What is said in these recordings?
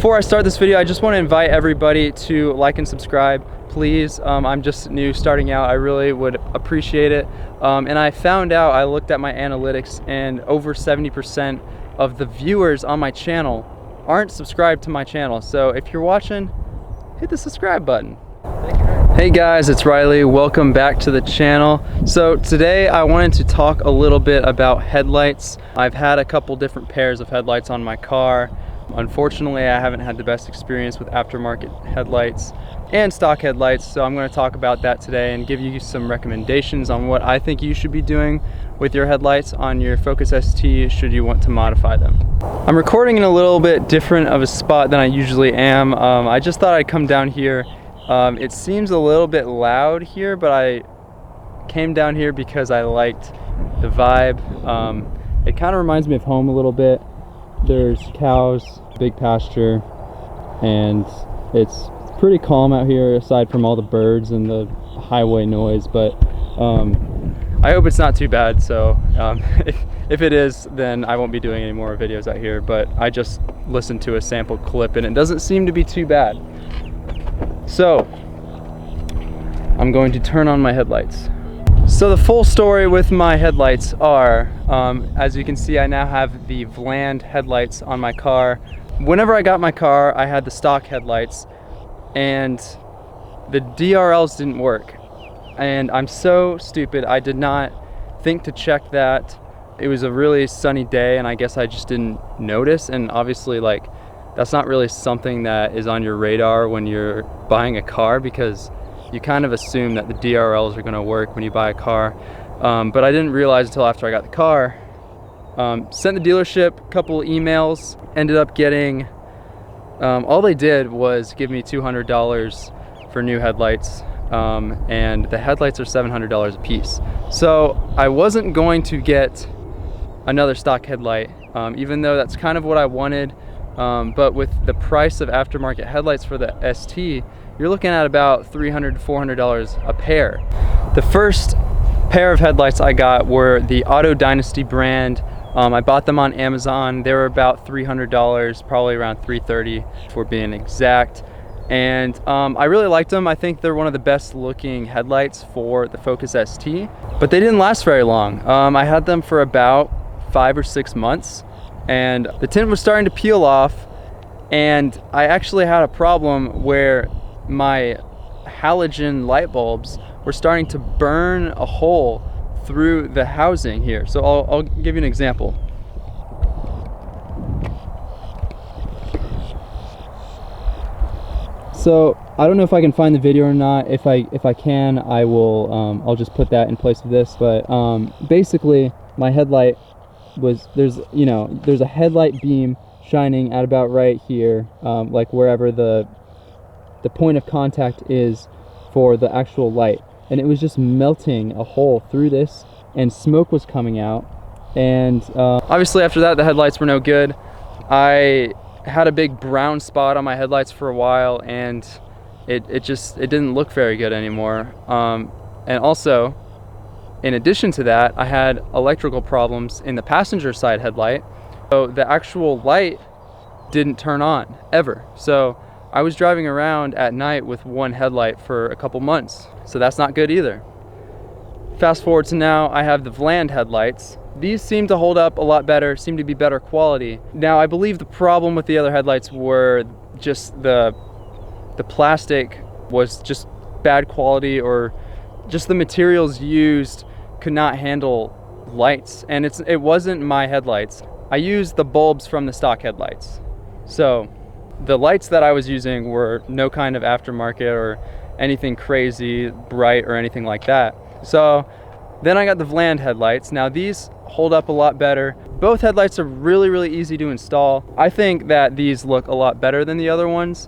Before I start this video, I just want to invite everybody to like and subscribe, please. I'm just new, starting out. I really would appreciate it. And I found out, I looked at my analytics, and over 70% of the viewers on my channel aren't subscribed to my channel. So if you're watching, hit the subscribe button. Thank you. Hey guys, it's Riley. Welcome back to the channel. So today I wanted to talk a little bit about headlights. I've had a couple different pairs of headlights on my car. Unfortunately, I haven't had the best experience with aftermarket headlights and stock headlights, so I'm going to talk about that today and give you some recommendations on what I think you should be doing with your headlights on your Focus ST should you want to modify them. I'm recording in a little bit different of a spot than I usually am. I just thought I'd come down here. It seems a little bit loud here, but I came down here because I liked the vibe. It kind of reminds me of home a little bit. There's cows, big pasture, and it's pretty calm out here aside from all the birds and the highway noise, but I hope it's not too bad. So if it is, then I won't be doing any more videos out here, but I just listened to a sample clip and it doesn't seem to be too bad. So I'm going to turn on my headlights. So the full story with my headlights are, as you can see, I now have the Vlan headlights on my car. Whenever I got my car, I had the stock headlights and the DRLs didn't work. And I'm so stupid, I did not think to check that. It was a really sunny day and I guess I just didn't notice, and obviously like that's not really something that is on your radar when you're buying a car, because you kind of assume that the DRLs are going to work when you buy a car. But I didn't realize until after I got the car. Sent the dealership a couple emails, ended up getting, all they did was give me $200 for new headlights, and the headlights are $700 a piece. So I wasn't going to get another stock headlight, even though that's kind of what I wanted. But with the price of aftermarket headlights for the ST, you're looking at about $300 to $400 a pair. The first pair of headlights I got were the Autodynasty brand. I bought them on Amazon. They were about $300, probably around $330 for being exact. And I really liked them. I think they're one of the best looking headlights for the Focus ST, but they didn't last very long. I had them for about 5 or 6 months, and the tint was starting to peel off, and I actually had a problem where my halogen light bulbs were starting to burn a hole through the housing here. So I'll give you an example. So I don't know if I can find the video or not. If I can, I will. I'll just put that in place of this. But basically, my headlight was there's a headlight beam shining at about right here, like wherever the point of contact is for the actual light, and it was just melting a hole through this, and smoke was coming out. And obviously after that, the headlights were no good. I had a big brown spot on my headlights for a while, and it didn't look very good anymore. And also, in addition to that, I had electrical problems in the passenger side headlight, so the actual light didn't turn on ever. So I was driving around at night with one headlight for a couple months, so that's not good either. Fast forward to now, I have the Vlan headlights. These seem to hold up a lot better, seem to be better quality. Now, I believe the problem with the other headlights were just the plastic was just bad quality, or just the materials used could not handle lights, and it wasn't my headlights. I used the bulbs from the stock headlights. So the lights that I was using were no kind of aftermarket or anything crazy bright or anything like that. So then I got the Vlan headlights. Now these hold up a lot better. Both headlights are really, really easy to install. I think that these look a lot better than the other ones.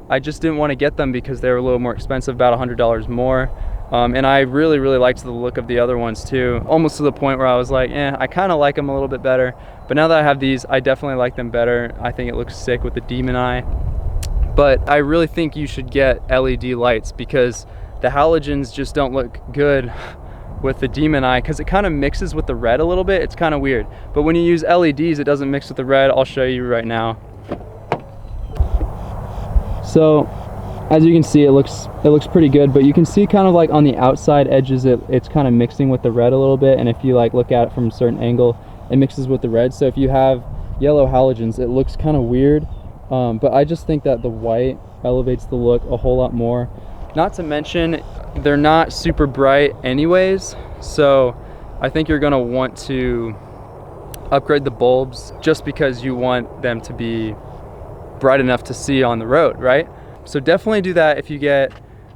I just didn't want to get them because they were a little more expensive, about $100 more. And I really, really liked the look of the other ones too, almost to the point where I was like, I kind of like them a little bit better. But now that I have these, I definitely like them better. I think it looks sick with the demon eye. But I really think you should get LED lights, because the halogens just don't look good with the demon eye, because it kind of mixes with the red a little bit. It's kind of weird. But when you use LEDs, it doesn't mix with the red. I'll show you right now. So as you can see, it looks pretty good, but you can see kind of like on the outside edges it's kind of mixing with the red a little bit, and if you like look at it from a certain angle, it mixes with the red. So if you have yellow halogens, it looks kind of weird, but I just think that the white elevates the look a whole lot more. Not to mention, they're not super bright anyways, so I think you're gonna want to upgrade the bulbs just because you want them to be bright enough to see on the road, right? So definitely do that if you get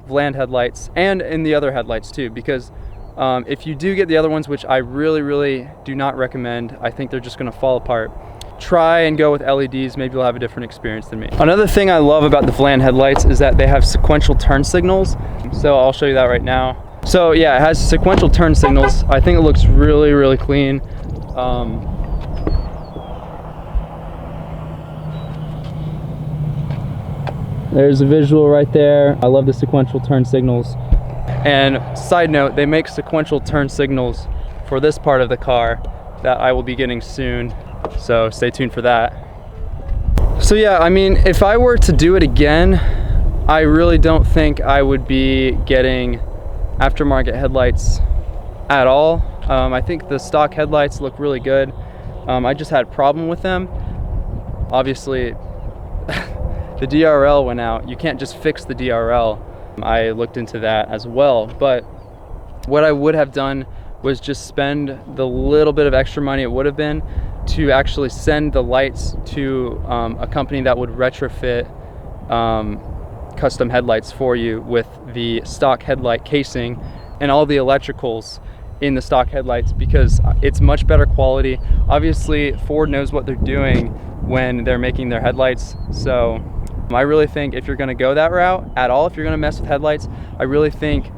Vlan headlights, and in the other headlights too, because if you do get the other ones, which I really do not recommend, I think they're just gonna fall apart, try and go with LEDs. Maybe you'll have a different experience than me. Another thing I love about the Vlan headlights is that they have sequential turn signals. So I'll show you that right now. So yeah, it has sequential turn signals. I think it looks really clean. There's a visual right there. I love the sequential turn signals. And side note, they make sequential turn signals for this part of the car that I will be getting soon. So stay tuned for that. So yeah, I mean, if I were to do it again, I really don't think I would be getting aftermarket headlights at all. I think the stock headlights look really good. I just had a problem with them. Obviously, the DRL went out. You can't just fix the DRL. I looked into that as well, but what I would have done was just spend the little bit of extra money it would have been to actually send the lights to a company that would retrofit custom headlights for you with the stock headlight casing and all the electricals in the stock headlights, because it's much better quality. Obviously, Ford knows what they're doing when they're making their headlights, so I really think if you're gonna go that route at all, if you're gonna mess with headlights, I really think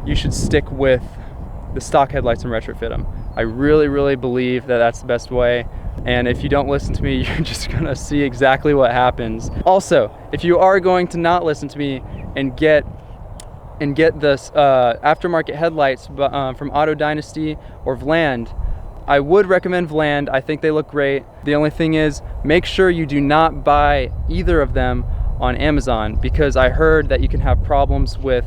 you should stick with the stock headlights and retrofit them. I really believe that that's the best way. And if you don't listen to me, you're just gonna see exactly what happens. Also, if you are going to not listen to me and get this aftermarket headlights from Autodynasty or Vlan, I would recommend Vlan. I think they look great. The only thing is, make sure you do not buy either of them on Amazon, because I heard that you can have problems with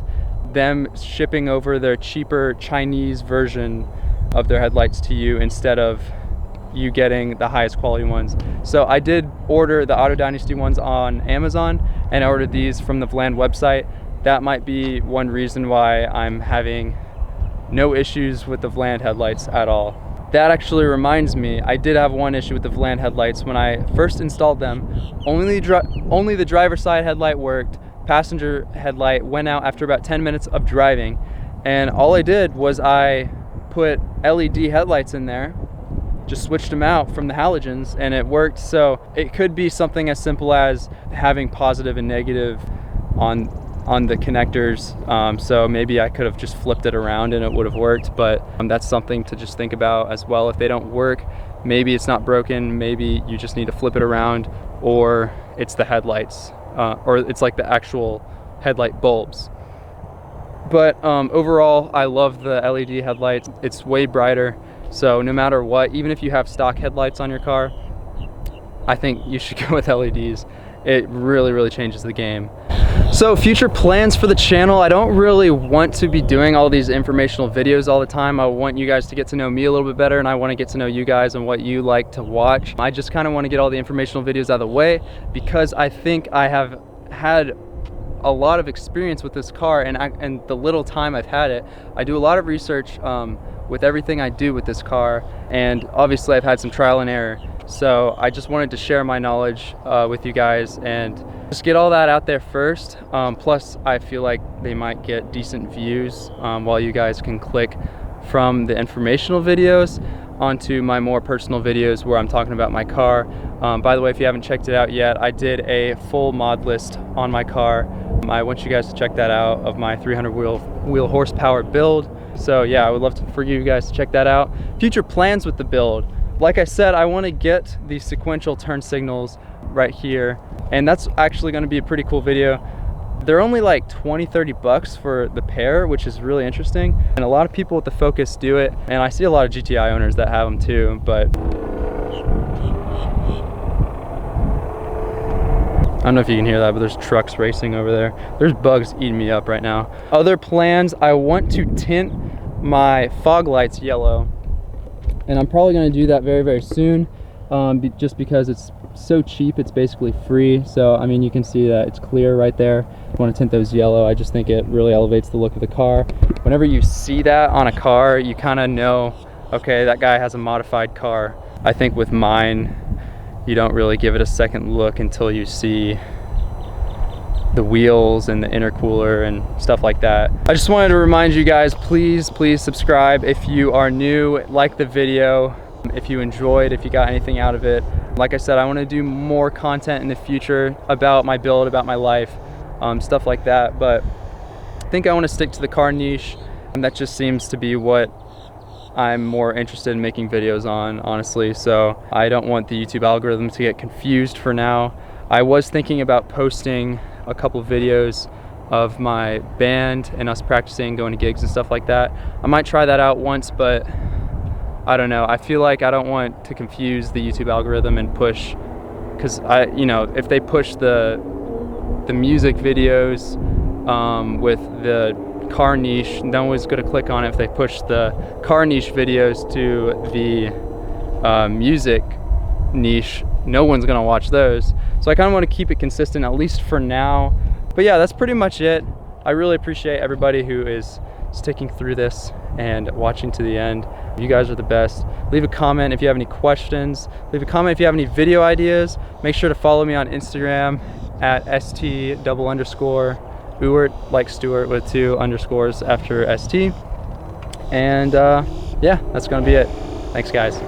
them shipping over their cheaper Chinese version of their headlights to you instead of you getting the highest quality ones. So I did order the Autodynasty ones on Amazon, and I ordered these from the Vlan website. That might be one reason why I'm having no issues with the Vlan headlights at all. That actually reminds me, I did have one issue with the Vlan headlights. When I first installed them, only the driver's side headlight worked. Passenger headlight went out after about 10 minutes of driving, and all I did was I put LED headlights in there, just switched them out from the halogens, and it worked. So it could be something as simple as having positive and negative on the connectors. So maybe I could have just flipped it around and it would have worked, but that's something to just think about as well. If they don't work, maybe it's not broken, maybe you just need to flip it around, or it's the headlights, or it's like the actual headlight bulbs. But overall, I love the LED headlights. It's way brighter, so no matter what, even if you have stock headlights on your car, I think you should go with LEDs. It really changes the game. So future plans for the channel, I don't really want to be doing all these informational videos all the time. I want you guys to get to know me a little bit better, and I want to get to know you guys and what you like to watch. I just kind of want to get all the informational videos out of the way, because I think I have had a lot of experience with this car, and the little time I've had it, I do a lot of research with everything I do with this car, and obviously I've had some trial and error. So I just wanted to share my knowledge with you guys and just get all that out there first. Plus, I feel like they might get decent views while you guys can click from the informational videos onto my more personal videos where I'm talking about my car. By the way, if you haven't checked it out yet, I did a full mod list on my car. I want you guys to check that out, of my 300 wheel horsepower build. So yeah, I would love for you guys to check that out. Future plans with the build. Like I said, I want to get the sequential turn signals right here, and that's actually going to be a pretty cool video. They're only like 20-30 bucks for the pair, which is really interesting, and a lot of people with the Focus do it, and I see a lot of GTI owners that have them too. But don't know if you can hear that, but there's trucks racing over there. There's bugs eating me up right now. Other plans, I want to tint my fog lights yellow, and I'm probably going to do that very, very soon, just because it's so cheap. It's basically free. So I mean, you can see that it's clear right there. I want to tint those yellow. I just think it really elevates the look of the car. Whenever you see that on a car, you kind of know, okay, that guy has a modified car. I think with mine, you don't really give it a second look until you see the wheels and the intercooler and stuff like that. I just wanted to remind you guys, please subscribe if you are new, like the video if you enjoyed, if you got anything out of it. Like I said, I want to do more content in the future about my build, about my life, stuff like that, but I think I want to stick to the car niche, and that just seems to be what I'm more interested in making videos on, honestly. So I don't want the YouTube algorithm to get confused for now. I was thinking about posting a couple videos of my band and us practicing, going to gigs and stuff like that. I might try that out once, but I don't know. I feel like I don't want to confuse the YouTube algorithm and push, because if they push the music videos with the car niche, no one's going to click on it. If they push the car niche videos to the music niche, no one's going to watch those. So I kind of want to keep it consistent, at least for now. But yeah, that's pretty much it. I really appreciate everybody who is sticking through this and watching to the end. You guys are the best. Leave a comment if you have any questions. Leave a comment if you have any video ideas. Make sure to follow me on Instagram at st__ Ewert, like Stewart with 2 underscores after ST. And yeah, that's gonna be it. Thanks, guys.